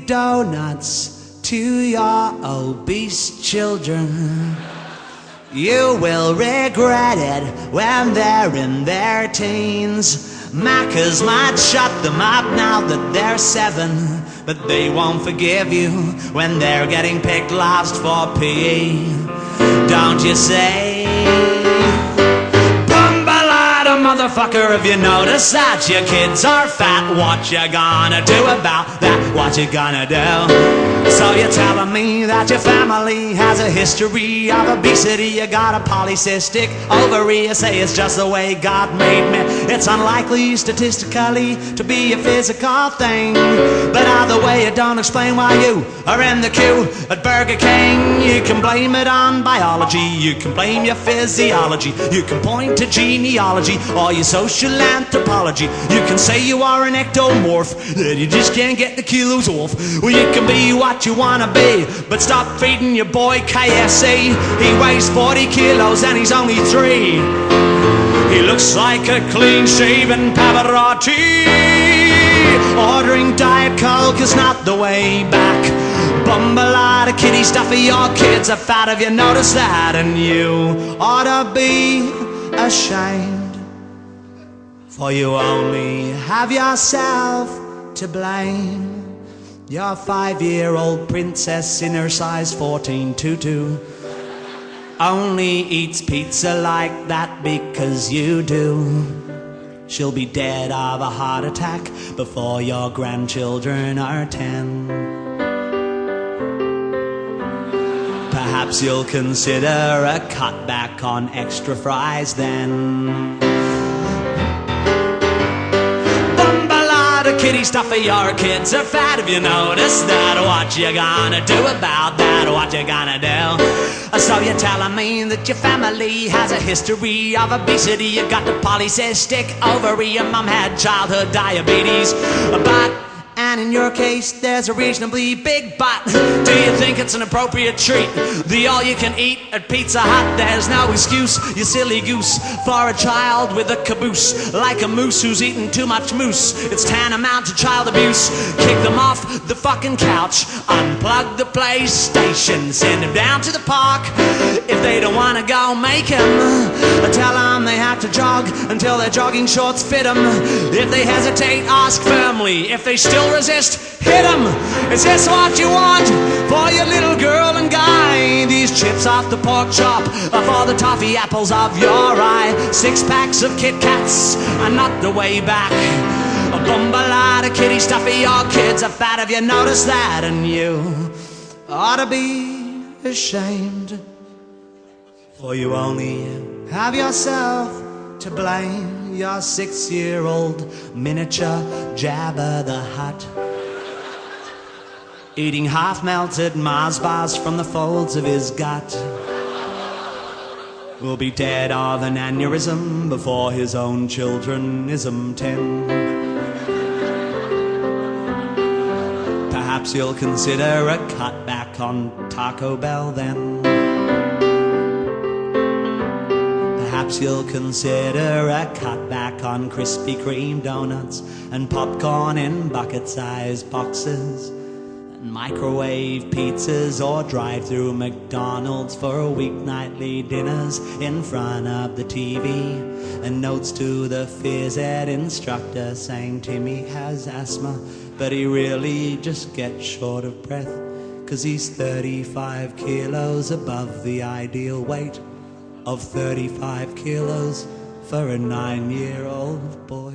feed doughnuts to your obese children. You will regret it when they're in their teens. Maccas might shut them up now that they're 7, but they won't forgive you when they're getting picked last for PE. Don't you say? Boombalada, motherfucker, have you noticed that your kids are fat? What you gonna do about that? What you gonna do? So you're telling me that your family has a history of obesity? You got a polycystic ovary. You say it's just the way God made me. It's unlikely statistically to be a physical thing, but either way it don't explain why you are in the queue at Burger King. You can blame it on biology, you can blame your physiology, you can point to genealogy or your social anthropology. You can say you are an ectomorph, that you just can't get the kilos off. Well, you can be what you wanna be, but stop feeding your boy KFC. He weighs 40 kilos and he's only 3. He looks like a clean-shaven Pavarotti. Ordering Diet Coke is not the way back. Boombalada, kitty stuffy, your kids are fat. Have you noticed that? And you ought to be ashamed, for you only have yourself to blame. Your 5-year-old princess in her size 14 tutu only eats pizza like that because you do. She'll be dead of a heart attack before your grandchildren are 10. Perhaps you'll consider a cutback on extra fries then. Kitty stuffy, your kids are fat. Have you noticed that? What you gonna do about that? What you gonna do? So you're telling me that your family has a history of obesity? You got the polycystic ovary, your mom had childhood diabetes, and in your case, there's a reasonably big butt. Do you think it's an appropriate treat, the all-you-can-eat at Pizza Hut? There's no excuse, you silly goose, for a child with a caboose, like a moose who's eaten too much mousse. It's tantamount to child abuse. Kick them off the fucking couch, unplug the PlayStation, send them down to the park. If they don't want to go, make them. Tell them they have to jog until their jogging shorts fit them. If they hesitate, ask firmly. If they still resist, hit them. Is this what you want for your little girl and guy? These chips off the pork chop are for the toffee apples of your eye. 6 packs of Kit Kats are not the way back. A Boombalada, kitty stuffy, your kids are fat. Have you noticed that? And you ought to be ashamed, for you only have yourself to blame. Your 6-year-old miniature Jabba the Hutt, eating half-melted Mars bars from the folds of his gut, will be dead of an aneurysm before his own children is 10. Perhaps you'll consider a cutback on Taco Bell then. Perhaps you'll consider a cutback on Krispy Kreme donuts and popcorn in bucket-sized boxes, and microwave pizzas or drive-through McDonald's for weeknightly dinners in front of the TV, and notes to the phys ed instructor saying Timmy has asthma, but he really just gets short of breath 'cause he's 35 kilos above the ideal weight of 35 kilos for a 9-year-old boy.